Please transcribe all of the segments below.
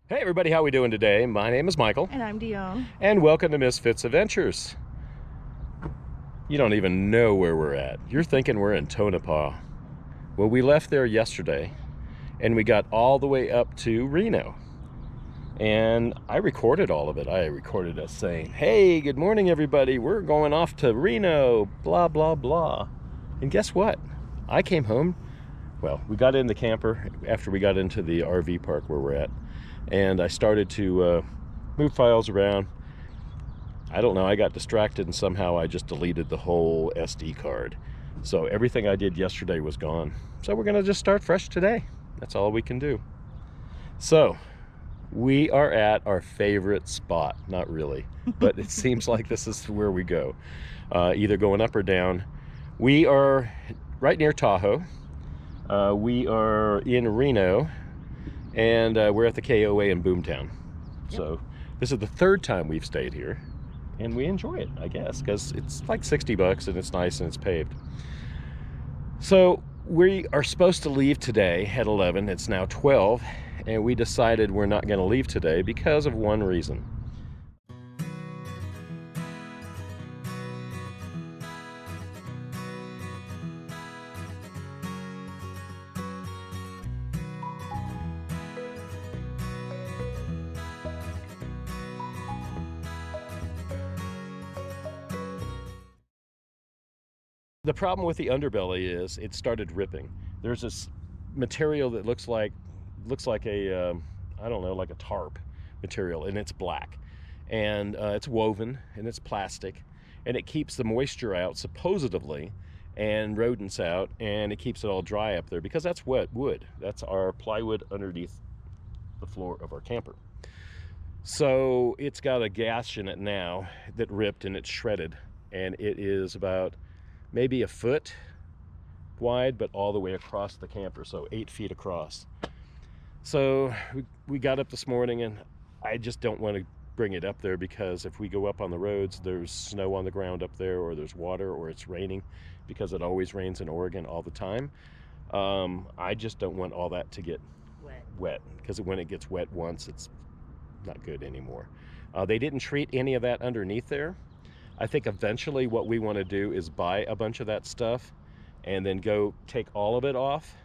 Hey everybody, how we doing today? My name is Michael. And I'm Dione. And welcome to Miss Fitz Adventures. You don't even know where we're at. You're thinking we're in Tonopah. Well, we left there yesterday and we got all the way up to Reno. And I recorded all of it. I recorded us saying, hey, good morning everybody. We're going off to Reno, blah, blah, blah. And guess what? I came home. Well, we got in the camper after we got into the RV park where we're at. And I started to move files around. I don't know, I got distracted and somehow I just deleted the whole SD card. So everything I did yesterday was gone. So we're gonna just start fresh today. That's all we can do. So we are at our favorite spot. Not really, but it seems like this is where we go. Either going up or down. We are right near Tahoe. We are in Reno. And we're at the KOA in Boomtown. Yep. So this is the third time we've stayed here. And we enjoy it, I guess, because it's like 60 bucks and it's nice and it's paved. So we are supposed to leave today at 11. It's now 12. And we decided we're not going to leave today because of one reason. The problem with the underbelly is it started ripping. There's this material that looks like a I don't know, like a tarp material, and it's black, and it's woven and it's plastic, and it keeps the moisture out supposedly, and rodents out, and it keeps it all dry up there because that's wet wood. That's our plywood underneath the floor of our camper. So it's got a gash in it now that ripped and it's shredded, and it is about maybe a foot wide, but all the way across the camper, so 8 feet across. So we got up this morning, and I just don't want to bring it up there because if we go up on the roads, there's snow on the ground up there, or there's water, or it's raining, because it always rains in Oregon all the time. I just don't want all that to get wet, because when it gets wet once, it's not good anymore. They didn't treat any of that underneath there. I think eventually what we want to do is buy a bunch of that stuff and then go take all of it off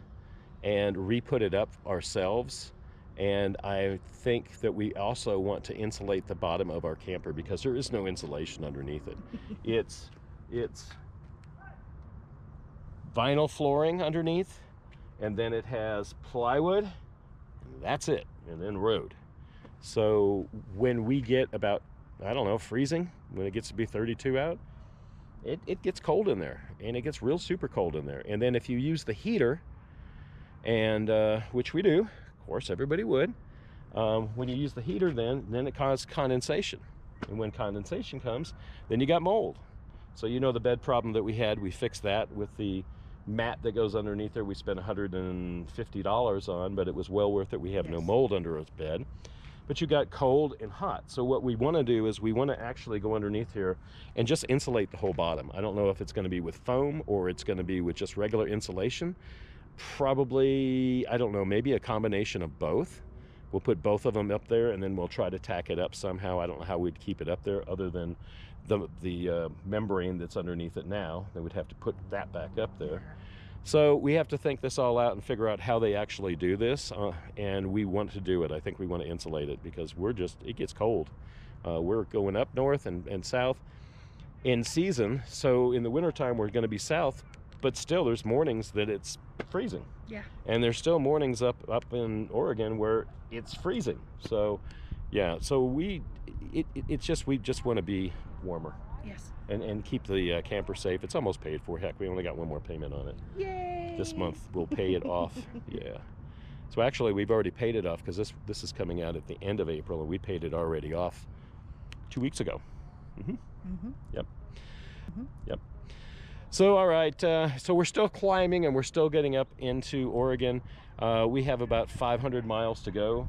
and re-put it up ourselves. And I think that we also want to insulate the bottom of our camper because there is no insulation underneath it. It's vinyl flooring underneath, and then it has plywood, and that's it, and then road. So when we get about, I don't know, freezing, when it gets to be 32 out, it gets cold in there, and it gets real super cold in there. And then if you use the heater, and which we do, of course everybody would, when you use the heater, then it causes condensation, and when condensation comes, then you got mold. So you know the bed problem that we had, we fixed that with the mat that goes underneath there. We spent $150 on, but it was well worth it. We have no mold under our bed. But you got cold and hot. So what we want to do is we want to actually go underneath here and just insulate the whole bottom. I don't know if it's going to be with foam or it's going to be with just regular insulation. Probably, I don't know, maybe a combination of both. We'll put both of them up there, and then we'll try to tack it up somehow. I don't know how we'd keep it up there other than the membrane that's underneath it now. Then we'd have to put that back up there. So we have to think this all out and figure out how they actually do this, and we want to do it. I think we want to insulate it because it gets cold. We're going up north and south in season, so in the wintertime we're going to be south, but still there's mornings that it's freezing. Yeah. And there's still mornings up in Oregon where it's freezing. So yeah, so we just want to be warmer. Yes. And keep the camper safe. It's almost paid for. Heck, we only got one more payment on it. Yay! This month we'll pay it off. Yeah. So actually we've already paid it off because this is coming out at the end of April, and we paid it already off 2 weeks ago. Mm-hmm. Mm-hmm. Yep. Mm-hmm. Yep. So all right, so we're still climbing and we're still getting up into Oregon. We have about 500 miles to go.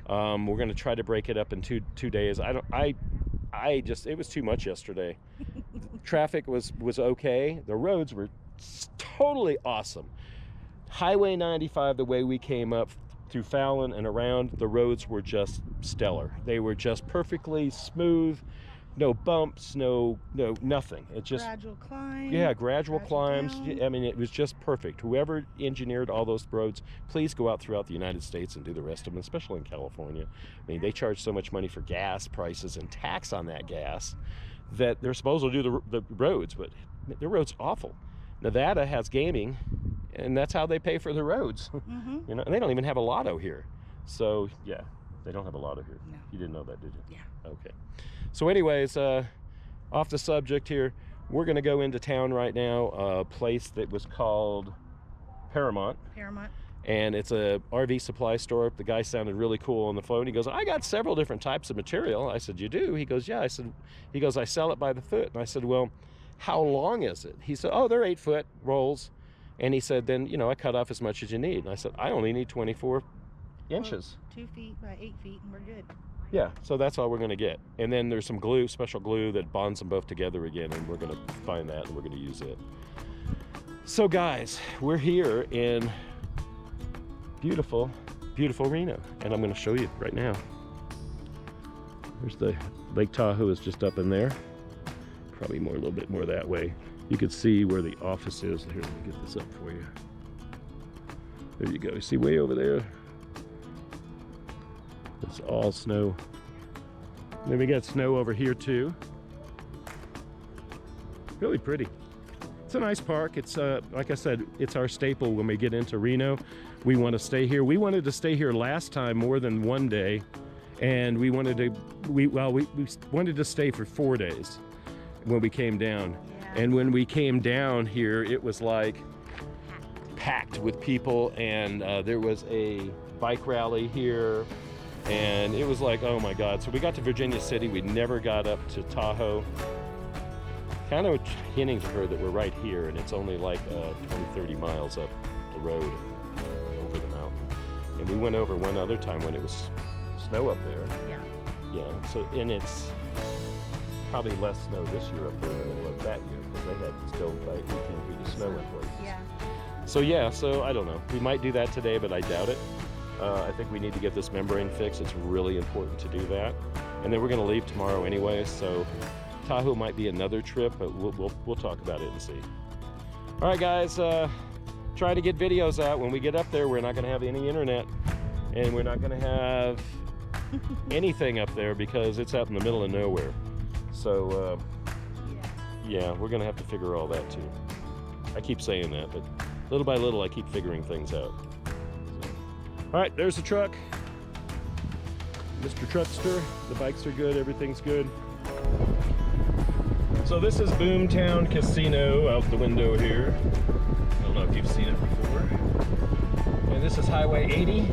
We're going to try to break it up in two days. It was too much yesterday. Traffic was okay. The roads were totally awesome. Highway 95, the way we came up, through Fallon and around, the roads were just stellar. They were just perfectly smooth, no bumps, no nothing. It just gradual climb. Yeah, gradual climbs. Down. I mean, it was just perfect. Whoever engineered all those roads, please go out throughout the United States and do the rest of them, especially in California. I mean, they charge so much money for gas prices and tax on that gas that they're supposed to do the roads, but the road's awful. Nevada has gaming, and that's how they pay for the roads. You know, and they don't even have a lotto here. So yeah, they don't have a lotto here. No. You didn't know that, did you? Yeah. Okay. So anyways, off the subject here, we're gonna go into town right now, a place that was called Paramount. And it's a RV supply store. The guy sounded really cool on the phone. He goes, I got several different types of material. I said, you do? He goes, yeah. He goes, I sell it by the foot. And I said, well, how long is it? He said, oh, they're 8-foot rolls. And he said, then, you know, I cut off as much as you need. And I said, I only need 24 inches. 2 feet by 8 feet, and we're good. Yeah, so that's all we're gonna get. And then there's some glue, special glue that bonds them both together again, and we're gonna find that and we're gonna use it. So guys, we're here in beautiful, beautiful Reno, and I'm gonna show you right now. There's the Lake Tahoe is just up in there. Probably more, a little bit more that way. You can see where the office is. Here, let me get this up for you. There you go. You see way over there? It's all snow. Then we got snow over here too. Really pretty. It's a nice park. It's like I said, it's our staple when we get into Reno. We want to stay here. We wanted to stay here last time more than one day, and we wanted to stay for 4 days when we came down. Yeah. And when we came down here, it was like packed with people, and there was a bike rally here. And it was like, oh my God. So we got to Virginia City. We never got up to Tahoe. Kind of hinting to her that we're right here, and it's only like 20-30 miles up the road over the mountain. And we went over one other time when it was snow up there. Yeah. Yeah. So, and it's probably less snow this year up there than it was that year, because they had still like 18 feet of snow in places. Yeah. So yeah. So I don't know. We might do that today, but I doubt it. I think we need to get this membrane fixed. It's really important to do that. And then we're going to leave tomorrow anyway, so Tahoe might be another trip, but we'll talk about it and see. All right, guys, try to get videos out. When we get up there, we're not going to have any internet, and we're not going to have anything up there because it's out in the middle of nowhere. So, yeah, we're going to have to figure all that too. I keep saying that, but little by little, I keep figuring things out. All right, there's the truck. Mr. Truckster. The bikes are good, everything's good. So this is Boomtown Casino out the window here. I don't know if you've seen it before. And this is Highway 80.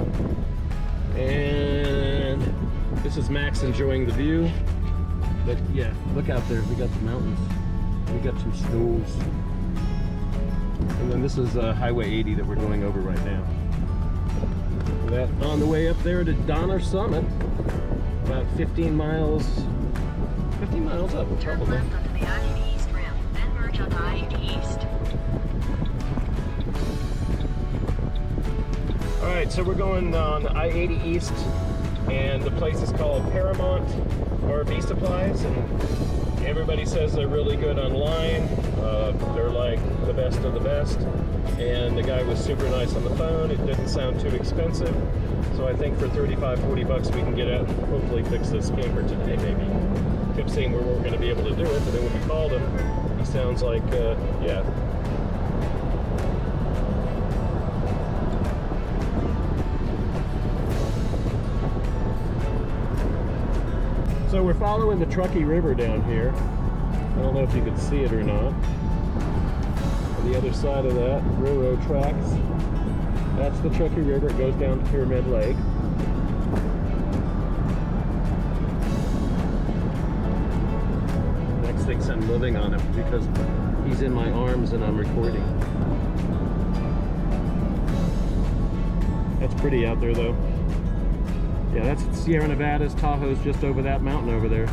And this is Max enjoying the view. But yeah, look out there, we got the mountains. We got some schools. And then this is Highway 80 that we're going over right now. That on the way up there to Donner Summit, about 15 miles up. Turn left onto the I-80 East ramp, then merge onto I-80 East. All right, so we're going on I-80 East, and the place is called Paramount RV Supplies, and everybody says they're really good online. They're like the best of the best. And the guy was super nice on the phone. It didn't sound too expensive. So I think for 35, 40 bucks we can get out and hopefully fix this camper today, maybe. Kept saying we weren't going to be able to do it, but then when we called him, he sounds like, yeah. So we're following the Truckee River down here. I don't know if you can see it or not. On the other side of that, railroad tracks. That's the Truckee River. It goes down to Pyramid Lake. Next thinks I'm living on him because he's in my arms and I'm recording. That's pretty out there though. Yeah, that's Sierra Nevada's. Tahoe's just over that mountain over there.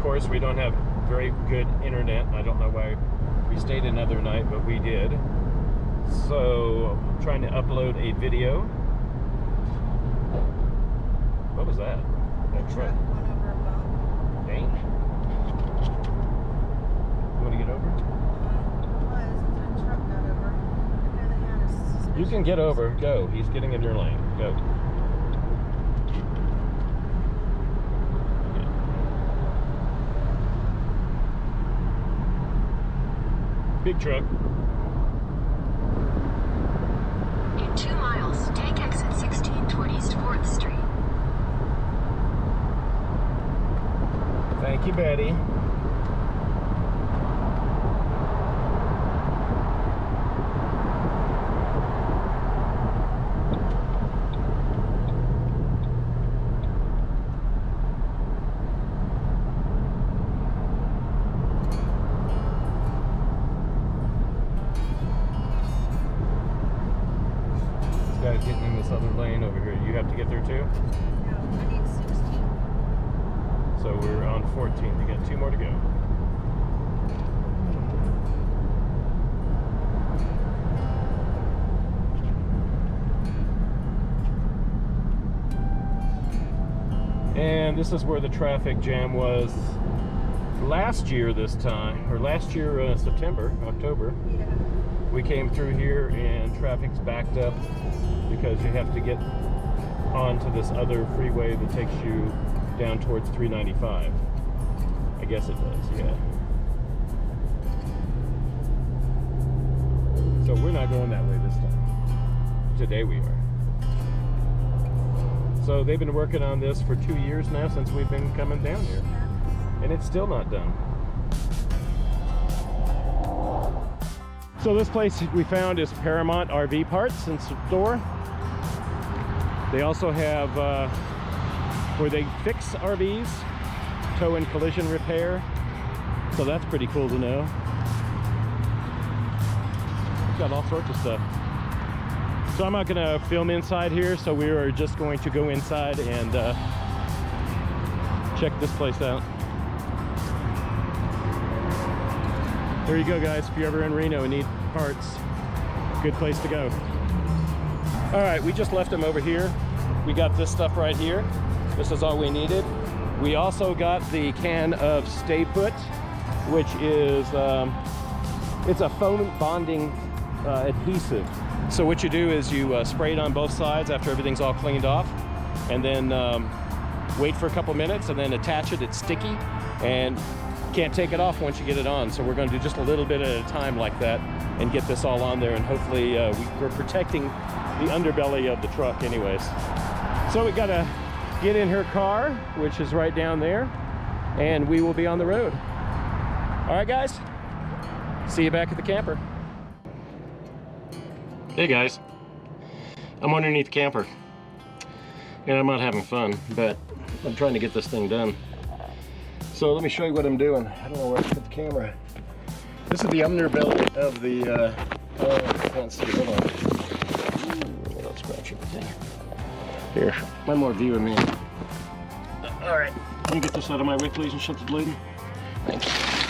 course, we don't have very good internet. I don't know why we stayed another night, but we did. So, I'm trying to upload a video. What was that? That truck. Went over a bump. Dang. You want to get over? The truck got over. I kinda had a suspicion. You can get over. Go. He's getting in your lane. Go. Big truck. In 2 miles, take exit 16 toward East 4th Street. Thank you, Betty. Guy's getting in this other lane over here. You have to get there too? No, I need 16. So we're on 14. You got 2 more to go. And this is where the traffic jam was last year this time, or last year September, October. Yeah. We came through here and traffic's backed up because you have to get onto this other freeway that takes you down towards 395. I guess it does, yeah. So we're not going that way this time. Today we are. So they've been working on this for 2 years now since we've been coming down here. And it's still not done. So this place we found is Paramount RV Parts and Store. They also have where they fix RVs, tow and collision repair. So that's pretty cool to know. Got all sorts of stuff. So I'm not gonna film inside here, so we are just going to go inside and check this place out. There you go, guys. If you're ever in Reno and need parts, good place to go. All right, we just left them over here. We got this stuff right here. This is all we needed. We also got the can of Stay Put, which is it's a foam bonding adhesive. So what you do is you spray it on both sides after everything's all cleaned off, and then wait for a couple minutes and then attach it. It's sticky and can't take it off once you get it on. So we're going to do just a little bit at a time like that and get this all on there, and hopefully we're protecting the underbelly of the truck anyways. So we got to get in her car, which is right down there, and we will be on the road. All right, guys, see you back at the camper. Hey guys, I'm underneath the camper and I'm not having fun, but I'm trying to get this thing done. So let me show you what I'm doing. I don't know where to put the camera. This is the underbelly of the, I can't see, hold on. Ooh, don't scratch everything. Here, one more view of me. All right, can you get this out of my way, please, and shut the lid? Thanks.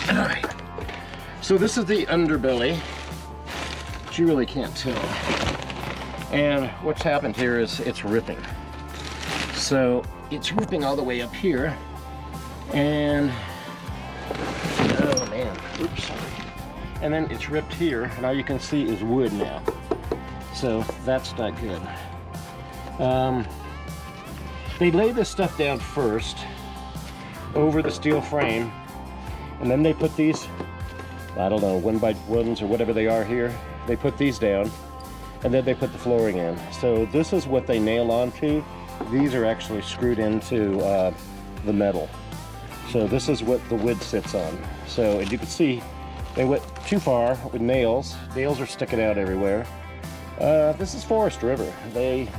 All right. So this is the underbelly. You really can't tell. And what's happened here is it's ripping. So it's ripping all the way up here. And, oh man, oops, sorry. And then it's ripped here, and all you can see is wood now. So that's not good. They lay this stuff down first over the steel frame, and then they put these, I don't know, 1x1s or whatever they are here. They put these down, and then they put the flooring in. So this is what they nail onto. These are actually screwed into the metal. So this is what the wood sits on. So as you can see, they went too far with nails. Nails are sticking out everywhere. This is Forest River. They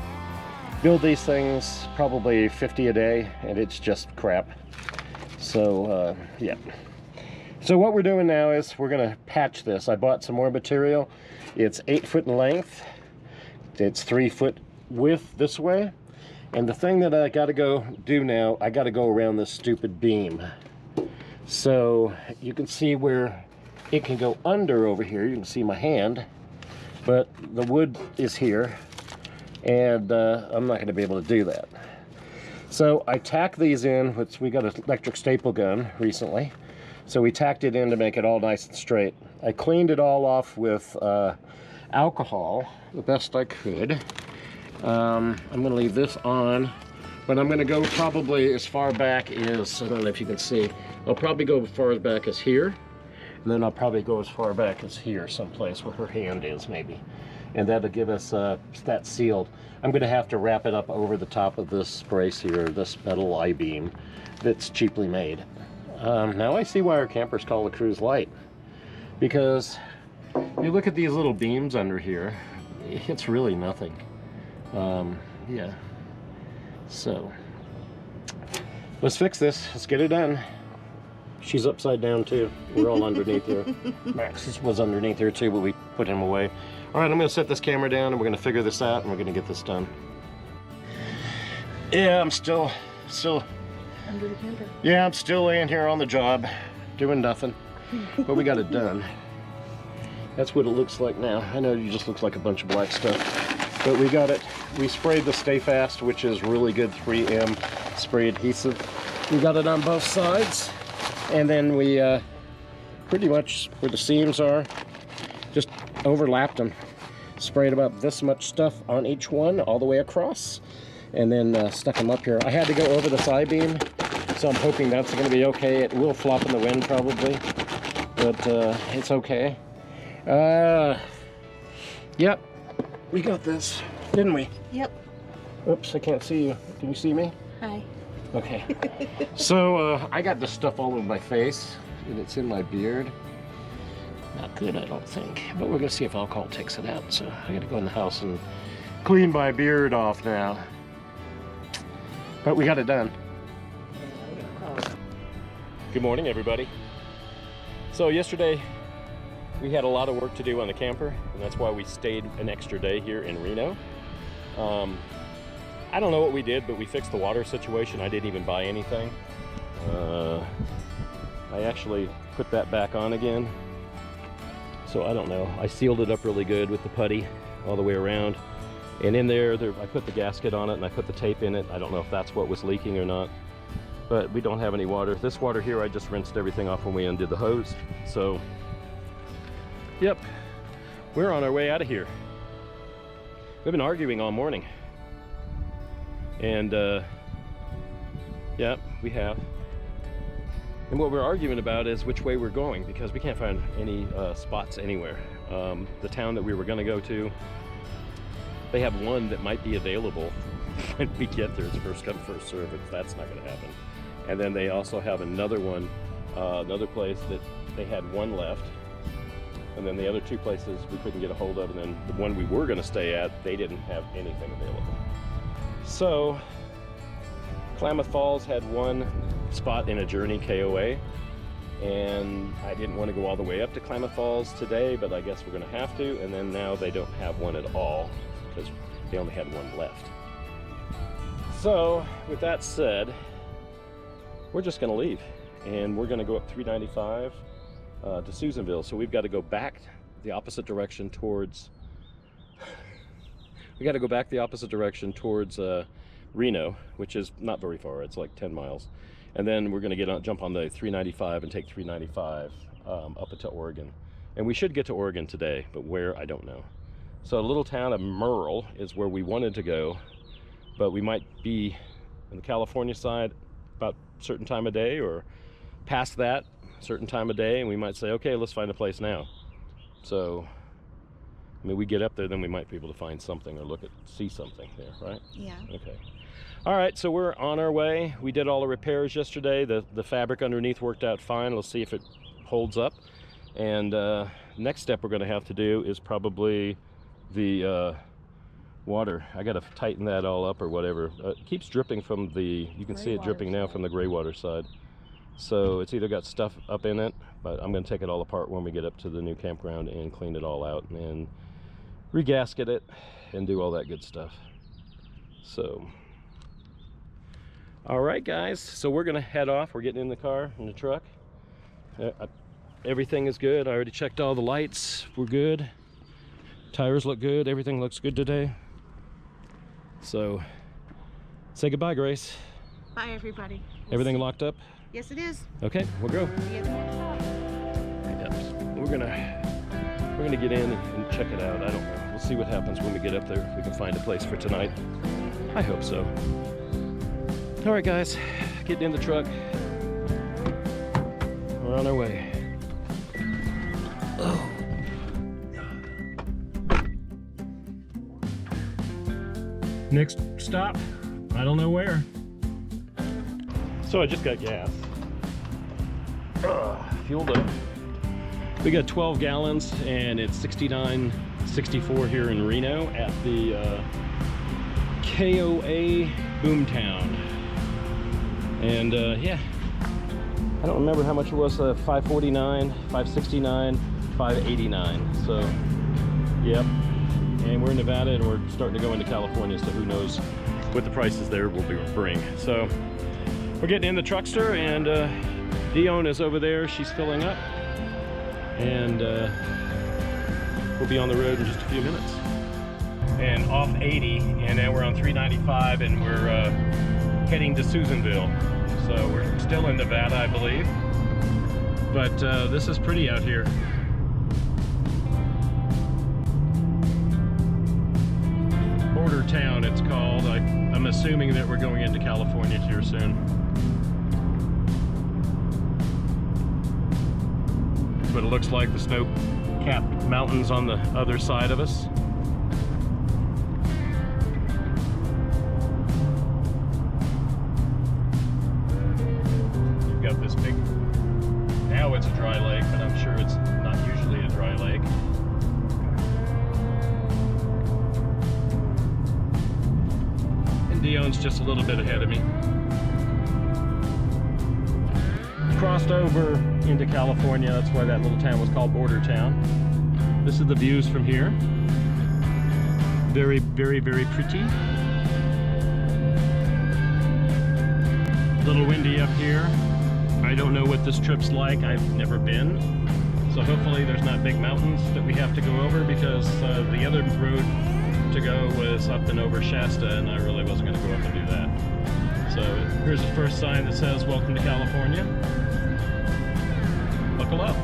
build these things probably 50 a day, and it's just crap. So yeah. So what we're doing now is we're gonna patch this. I bought some more material. It's 8 foot in length. It's 3 foot width this way. And the thing that I gotta go do now, I gotta go around this stupid beam. So you can see where it can go under over here. You can see my hand, but the wood is here, and I'm not going to be able to do that. So I tack these in, which we got an electric staple gun recently. So we tacked it in to make it all nice and straight. I cleaned it all off with alcohol the best I could. I'm going to leave this on, but I'm going to go probably as far back as, I don't know if you can see, I'll probably go as far back as here, and then I'll probably go as far back as here, someplace where her hand is maybe. And that'll give us that sealed. I'm going to have to wrap it up over the top of this brace here, this metal I-beam that's cheaply made. Now I see why our campers call the cruise Lite, because you look at these little beams under here, it's really nothing. Yeah, so let's fix this. Let's get it done. She's upside down too. We're all underneath here. Max was underneath here too, but we put him away. All right, I'm gonna set this camera down and we're gonna figure this out and we're gonna get this done. Yeah, I'm still Under the camper. Yeah, I'm still laying here on the job, doing nothing, but we got it done. That's what it looks like now. I know it just looks like a bunch of black stuff, but we got it. We sprayed the Stay Fast, which is really good 3M spray adhesive. We got it on both sides, and then we pretty much where the seams are, just overlapped them. Sprayed about this much stuff on each one, all the way across, and then stuck them up here. I had to go over the side beam, so I'm hoping that's going to be okay. It will flop in the wind probably, but it's okay. Yep, we got this, didn't we? Yep. Oops, I can't see you. Can you see me? Hi. Okay. So I got this stuff all over my face, and it's in my beard. Not good, I don't think. But we're gonna see if alcohol takes it out. So I gotta go in the house and clean my beard off now. But we got it done. Good morning, everybody. So yesterday we had a lot of work to do on the camper, and that's why we stayed an extra day here in Reno. I don't know what we did, but we fixed the water situation. I didn't even buy anything. I actually put that back on again. So I don't know. I sealed it up really good with the putty all the way around. And in there, I put the gasket on it and I put the tape in it. I don't know if that's what was leaking or not, but we don't have any water. This water here, I just rinsed everything off when we undid the hose. So, yep, we're on our way out of here. We've been arguing all morning. And yeah, we have. And what we're arguing about is which way we're going, because we can't find any spots anywhere. The town that we were going to go to, they have one that might be available when we get there. It's first come, first serve. That's not going to happen. And then they also have another one, another place that they had one left. And then the other two places we couldn't get a hold of. And then the one we were going to stay at, they didn't have anything available. So Klamath Falls had one spot in a Journey KOA, and I didn't want to go all the way up to Klamath Falls today, but I guess we're going to have to. And then now they don't have one at all because they only had one left. So with that said, we're just going to leave, and we're going to go up 395 to Susanville. So we've got to go back the opposite direction towards Reno, which is not very far. It's like 10 miles. And then we're going to jump on the 395 and take 395 up into Oregon. And we should get to Oregon today, but where, I don't know. So a little town of Merle is where we wanted to go, but we might be on the California side about a certain time of day, or past that certain time of day, and we might say, okay, let's find a place now. So I mean, we get up there, then we might be able to find something or see something there, right? Yeah. Okay. All right, so we're on our way. We did all the repairs yesterday. The fabric underneath worked out fine. Let's see if it holds up. And next step we're going to have to do is probably the water. I got to tighten that all up or whatever. It keeps dripping from you can see it dripping now from the gray water side. So it's either got stuff up in it, but I'm going to take it all apart when we get up to the new campground and clean it all out and regasket it and do all that good stuff. So, all right guys, so we're going to head off. We're getting in the car, in the truck, Everything is good. I already checked all the lights. We're good. Tires look good. Everything looks good today. So, say goodbye, Grace. Bye, everybody. Everything locked up? Yes, it is. Okay, we'll go. See you at the workshop. Yep. We're gonna get in and check it out. I don't know. We'll see what happens when we get up there. If we can find a place for tonight. I hope so. All right, guys, getting in the truck. We're on our way. Oh. Next stop, I don't know where. So I just got gas. Fueled up. We got 12 gallons and it's $69.64 here in Reno at the KOA Boomtown. And yeah, I don't remember how much it was, $5.49, $5.69, $5.89. So, yep. And we're in Nevada and we're starting to go into California, so who knows what the prices there will bring. So, we're getting in the truckster and Dione is over there. She's filling up. And we'll be on the road in just a few minutes. And off 80, and now we're on 395 and we're heading to Susanville. So we're still in Nevada, I believe. But this is pretty out here. Border Town, it's called. I'm assuming that we're going into California here soon. But it looks like the snow-capped mountains on the other side of us. You've got this big, now it's a dry lake, but I'm sure it's not usually a dry lake. And Dione's just a little bit ahead of me. Crossed over into California. That's why that little town was called Border Town. This is the views from here. Very, very, very pretty. A little windy up here. I don't know what this trip's like. I've never been. So hopefully there's not big mountains that we have to go over, because the other road to go was up and over Shasta, and I really wasn't going to go up and do that. So here's the first sign that says "Welcome to California." Buckle up.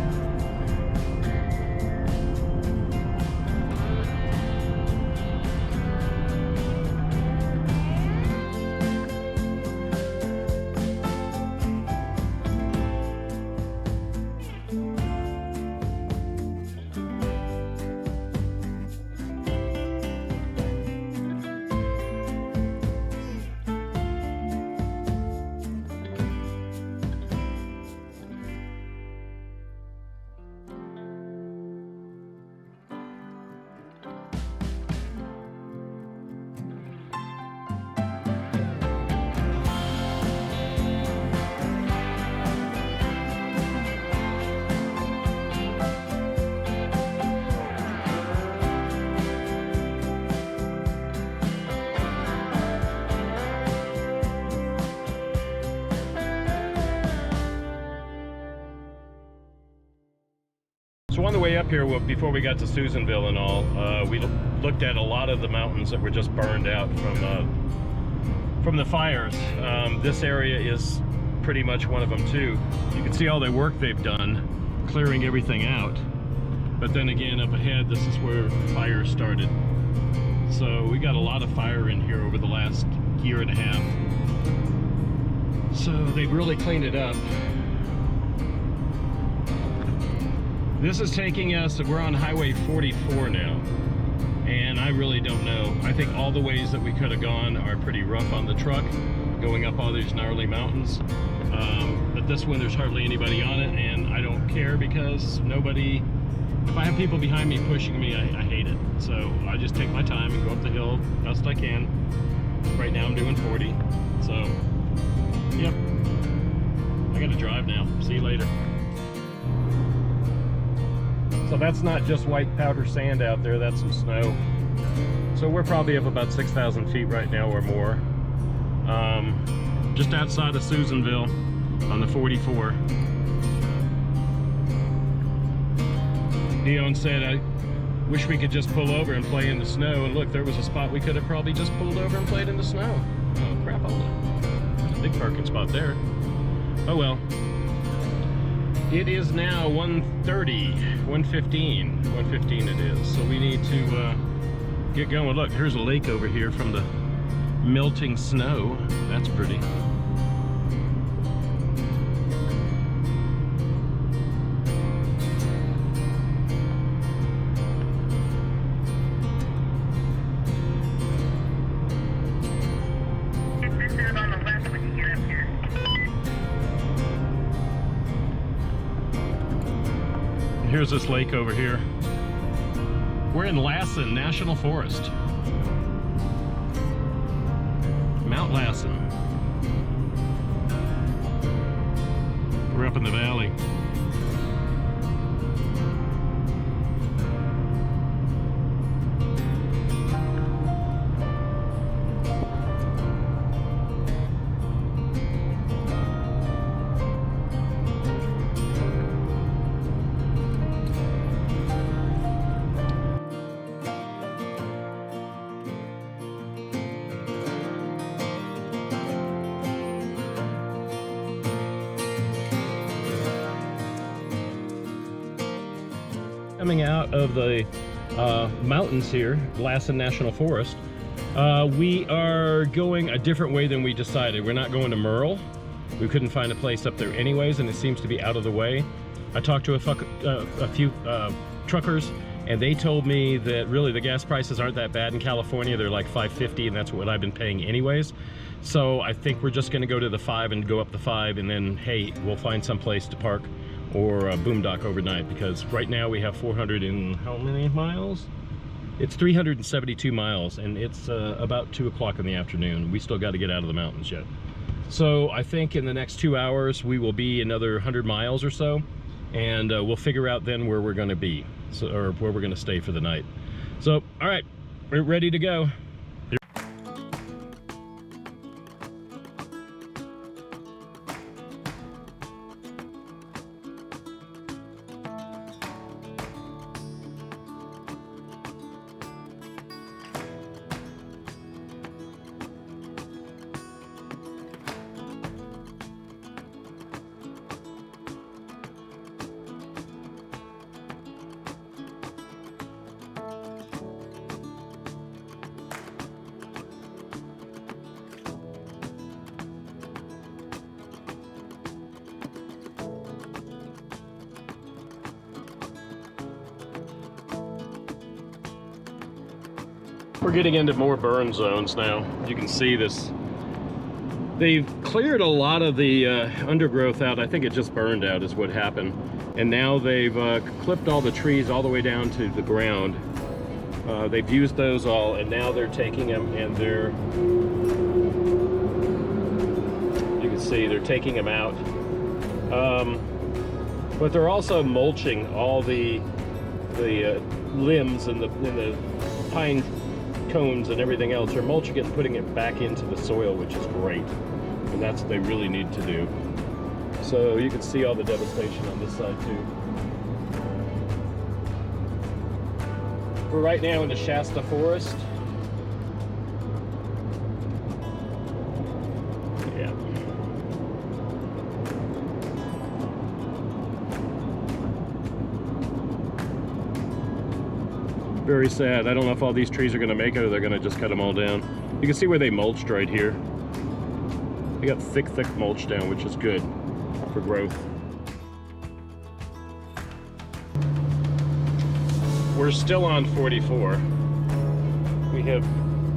So on the way up here, before we got to Susanville and all, we looked at a lot of the mountains that were just burned out from the fires. This area is pretty much one of them too. You can see all the work they've done clearing everything out. But then again, up ahead, this is where fires started. So we got a lot of fire in here over the last year and a half. So they've really cleaned it up. This is taking us, we're on Highway 44 now, and I really don't know. I think all the ways that we could have gone are pretty rough on the truck, going up all these gnarly mountains. But this one, there's hardly anybody on it, and I don't care because nobody, if I have people behind me pushing me, I hate it. So I just take my time and go up the hill best I can. Right now I'm doing 40, so, yep. I gotta drive now. See you later. So that's not just white powder sand out there, that's some snow. So we're probably up about 6,000 feet right now or more. Just outside of Susanville on the 44. Dione said, I wish we could just pull over and play in the snow. And look, there was a spot we could have probably just pulled over and played in the snow. Oh, crap, hold on. There's a big parking spot there. Oh, well. It is now 1:15 it is. So we need to get going. Look, here's a lake over here from the melting snow. That's pretty. Here's this lake over here. We're in Lassen National Forest. Mount Lassen. We're up in the valley. Coming out of the mountains here, Lassen National Forest, we are going a different way than we decided. We're not going to Merle. We couldn't find a place up there anyways, and it seems to be out of the way. I talked to a few truckers, and they told me that really the gas prices aren't that bad in California. They're like $5.50, and that's what I've been paying anyways. So I think we're just gonna go to the 5 and go up the 5, and then, hey, we'll find some place to park or boondock overnight, because right now we have 400 and how many miles? It's 372 miles, and it's about 2 o'clock in the afternoon. We still got to get out of the mountains yet. So I think in the next 2 hours we will be another 100 miles or so, and we'll figure out then where we're going to be, so, or where we're going to stay for the night. So, all right, we're ready to go. We're getting into more burn zones now. You can see this. They've cleared a lot of the undergrowth out. I think it just burned out is what happened. And now they've clipped all the trees all the way down to the ground. They've used those all, and now they're taking them and they're, you can see they're taking them out. But they're also mulching all the limbs and the pine cones and everything else. They're mulching it and putting it back into the soil, which is great, and that's what they really need to do. So you can see all the devastation on this side too. We're right now in the Shasta forest. Yeah. Very sad. I don't know if all these trees are going to make it or they're going to just cut them all down. You can see where they mulched right here. They got thick mulch down, which is good for growth. We're still on 44. We have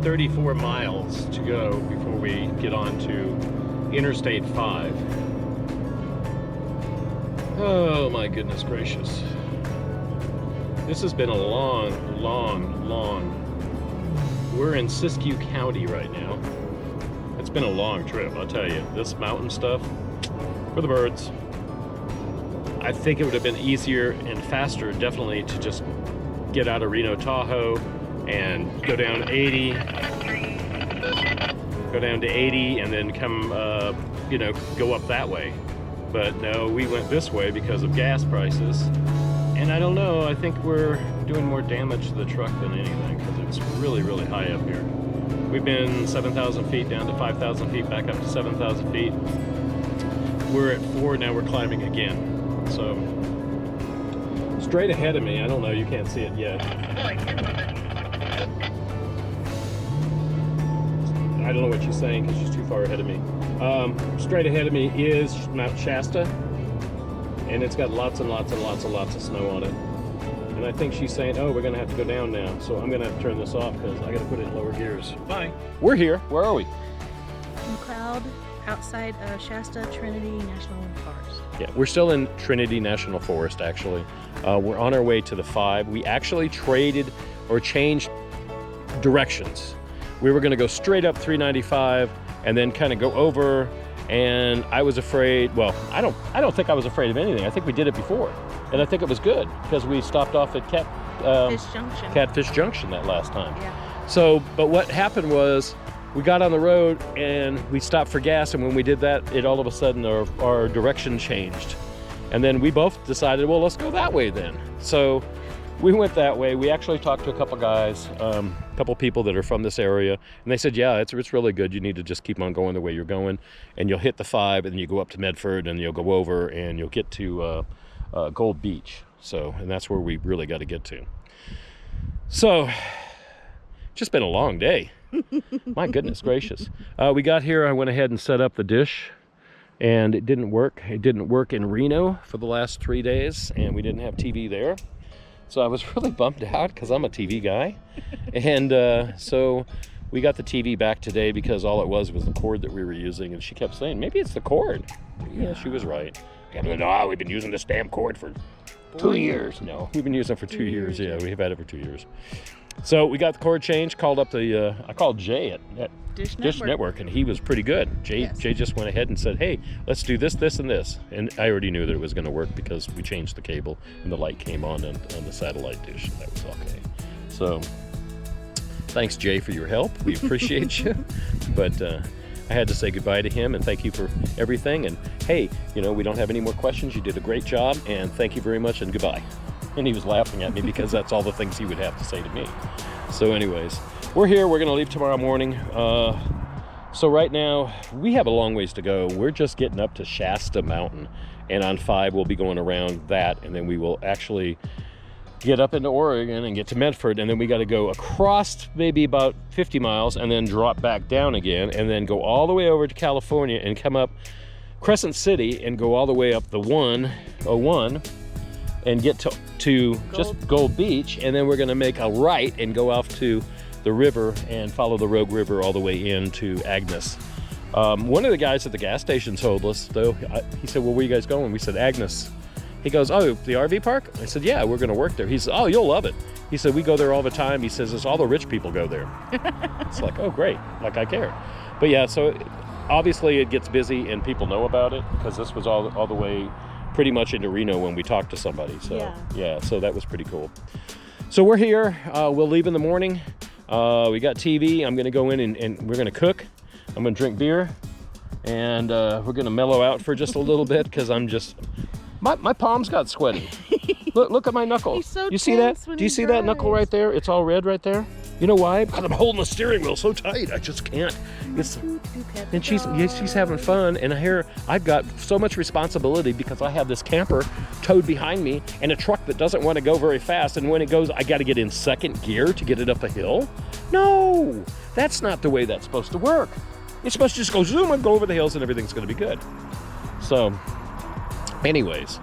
34 miles to go before we get on to Interstate 5. Oh my goodness gracious. This has been a long. We're in Siskiyou County right now. It's been a long trip, I'll tell you. This mountain stuff, for the birds. I think it would have been easier and faster, definitely, to just get out of Reno Tahoe and go down 80. Go down to 80 and then come, go up that way. But no, we went this way because of gas prices. And I don't know, I think we're doing more damage to the truck than anything because it's really, really high up here. We've been 7,000 feet down to 5,000 feet, back up to 7,000 feet. We're at 4, now we're climbing again. So, straight ahead of me, I don't know, you can't see it yet. I don't know what she's saying because she's too far ahead of me. Straight ahead of me is Mount Shasta, and it's got lots and lots and lots and lots of snow on it. And I think she's saying, oh, we're gonna have to go down now. So I'm gonna have to turn this off because I gotta put it in lower gears. Bye. We're here. Where are we? MCLOUD, outside Shasta Trinity National Forest. Yeah, we're still in Trinity National Forest, actually. We're on our way to the 5. We actually traded or changed directions. We were gonna go straight up 395 and then kind of go over, and I was afraid, well, I don't think I was afraid of anything. I think we did it before. And I think it was good because we stopped off at Catfish Junction that last time. Yeah. So, but what happened was we got on the road and we stopped for gas, and when we did that, it all of a sudden our direction changed. And then we both decided, well, let's go that way then. So we went that way. We actually talked to a couple guys, a couple people that are from this area, and they said, yeah, it's really good. You need to just keep on going the way you're going, and you'll hit the 5, and then you go up to Medford, and you'll go over, and you'll get to Gold Beach. So, and that's where we really got to get to. So, just been a long day. My goodness gracious. We got here, I went ahead and set up the dish, and it didn't work. It didn't work in Reno for the last 3 days, and we didn't have TV there. So I was really bummed out because I'm a TV guy. And so we got the TV back today because all it was the cord that we were using, and she kept saying, maybe it's the cord. Yeah, she was right. No, we've been using this damn cord for 2 years. No, we've been using it for 2 years. Yeah, we've had it for 2 years. So we got the cord changed, called up the, I called Jay at Dish Network, and he was pretty good. Jay just went ahead and said, hey, let's do this, this, and this. And I already knew that it was going to work because we changed the cable and the light came on the satellite dish, and that was okay. So thanks, Jay, for your help. We appreciate you. But I had to say goodbye to him and thank you for everything. And hey, you know, we don't have any more questions. You did a great job, and thank you very much, and goodbye. And he was laughing at me because that's all the things he would have to say to me. So anyways, we're here. We're going to leave tomorrow morning. So right now, we have a long ways to go. We're just getting up to Shasta Mountain. And on 5, we'll be going around that. And then we will actually get up into Oregon and get to Medford. And then we got to go across maybe about 50 miles and then drop back down again. And then go all the way over to California and come up Crescent City and go all the way up the 101 and get to just Gold Beach, and then we're going to make a right and go off to the river and follow the Rogue River all the way into Agnes. One of the guys at the gas station told us, though, he said, well, where are you guys going? We said, Agnes. He goes, oh, the RV park? I said, yeah, we're going to work there. He said, oh, you'll love it. He said, we go there all the time. He says, it's all the rich people go there. It's like, oh, great, like I care. But yeah, so obviously it gets busy and people know about it because this was all the way pretty much into Reno when we talked to somebody. So yeah, so that was pretty cool. So we're here. We'll leave in the morning. We got TV. I'm gonna go in and we're gonna cook. I'm gonna drink beer, and we're gonna mellow out for just a little bit because I'm just my palms got sweaty. Look at my knuckle. He's so you see that? tense when Do you he see that knuckle drives. right there? It's all red right there. You know why? Because I'm holding the steering wheel so tight. I just can't. And she's having fun, and I've got so much responsibility because I have this camper towed behind me and a truck that doesn't want to go very fast, and when it goes, I got to get in second gear to get it up a hill. No, that's not the way that's supposed to work. It's supposed to just go zoom and go over the hills and everything's going to be good. So, anyways,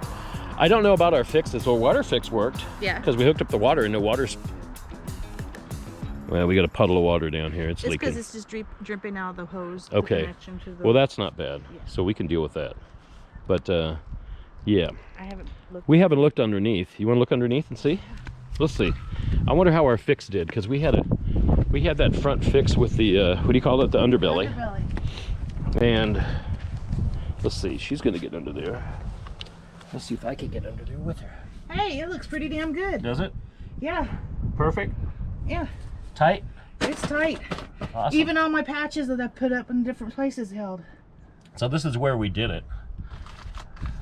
I don't know about our fixes. Well, water fix worked. Yeah. Because we hooked up the water and the water's... Well, we got a puddle of water down here. It's leaking. because it's just dripping out of the hose. Okay. The connection to the... Well, that's not bad. Yeah. So we can deal with that. But, yeah. I haven't looked. We haven't looked underneath. You want to look underneath and see? Let's see. I wonder how our fix did, because we had that front fix with the, what do you call it? The underbelly. And let's see. She's going to get under there. Let's see if I can get under there with her. Hey, it looks pretty damn good. Does it? Yeah. Perfect? Yeah. Tight? It's tight. Awesome. Even all my patches that I put up in different places held. So this is where we did it.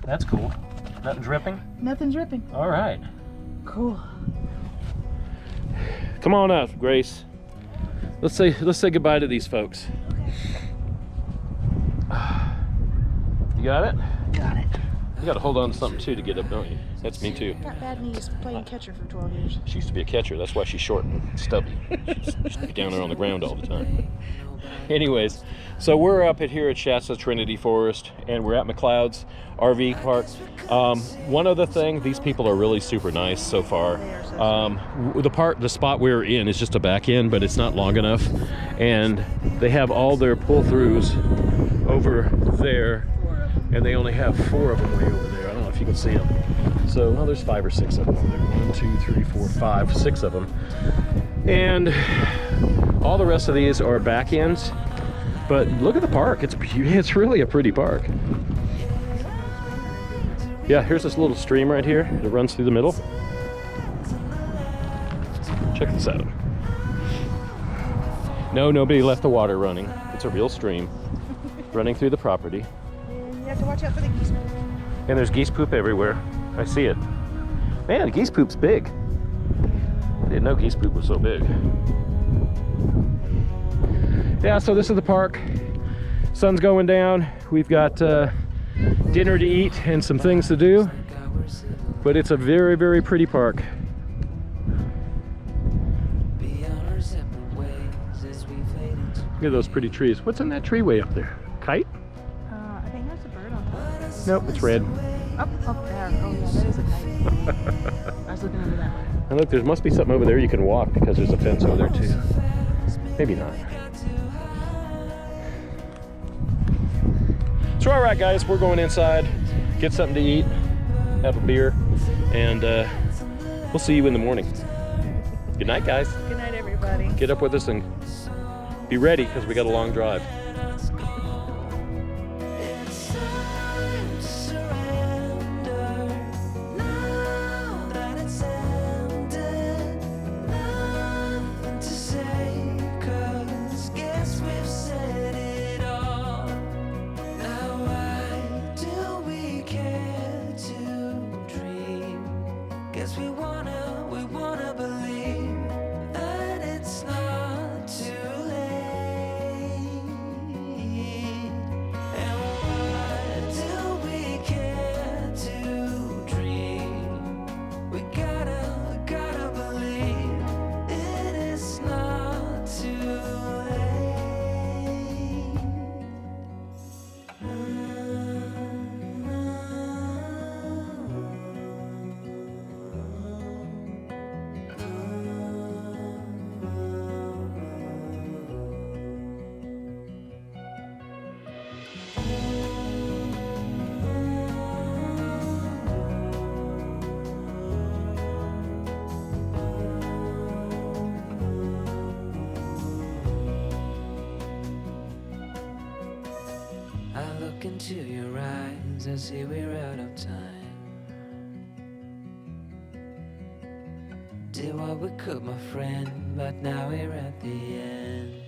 That's cool. Nothing dripping? Nothing's dripping. All right. Cool. Come on up, Grace. Let's say goodbye to these folks. You got it? Got it. You got to hold on to something too to get up, don't you? That's me too. Got bad knees playing catcher for 12 years. She used to be a catcher. That's why she's short and stubby. She used to be down there on the ground all the time. Anyways, so we're up here at Shasta Trinity Forest, and we're at MCLOUD's RV park. One other thing, these people are really super nice so far. The spot we're in is just a back end, but it's not long enough, and they have all their pull-throughs over there, and they only have 4 of them way over there. I don't know if you can see them. So, well, there's 5 or 6 of them over there. 1, 2, 3, 4, 5, 6 of them. And all the rest of these are back ends. But look at the park. It's really a pretty park. Yeah, here's this little stream right here that runs through the middle. Check this out. No, nobody left the water running. It's a real stream running through the property. And you have to watch out for the geese. And there's geese poop everywhere. I see it. Man, geese poop's big. I didn't know geese poop was so big. Yeah, so this is the park. Sun's going down. We've got dinner to eat and some things to do. But it's a very, very pretty park. Look at those pretty trees. What's in that tree way up there? Kite? I think there's a bird on top. Nope, it's red. Up there. Oh yeah, that is a kite. I was looking over that way. And look, there must be something over there you can walk because there's a fence over there too. Maybe not. So all right, guys, we're going inside, get something to eat, have a beer, and we'll see you in the morning. Good night, guys. Good night, everybody. Get up with us and be ready because we got a long drive. We wanna believe that it's not too late. And why do we care to dream? We gotta believe it is not too I look into your eyes, I see we're out of time. Did what we could, my friend, but now we're at the end.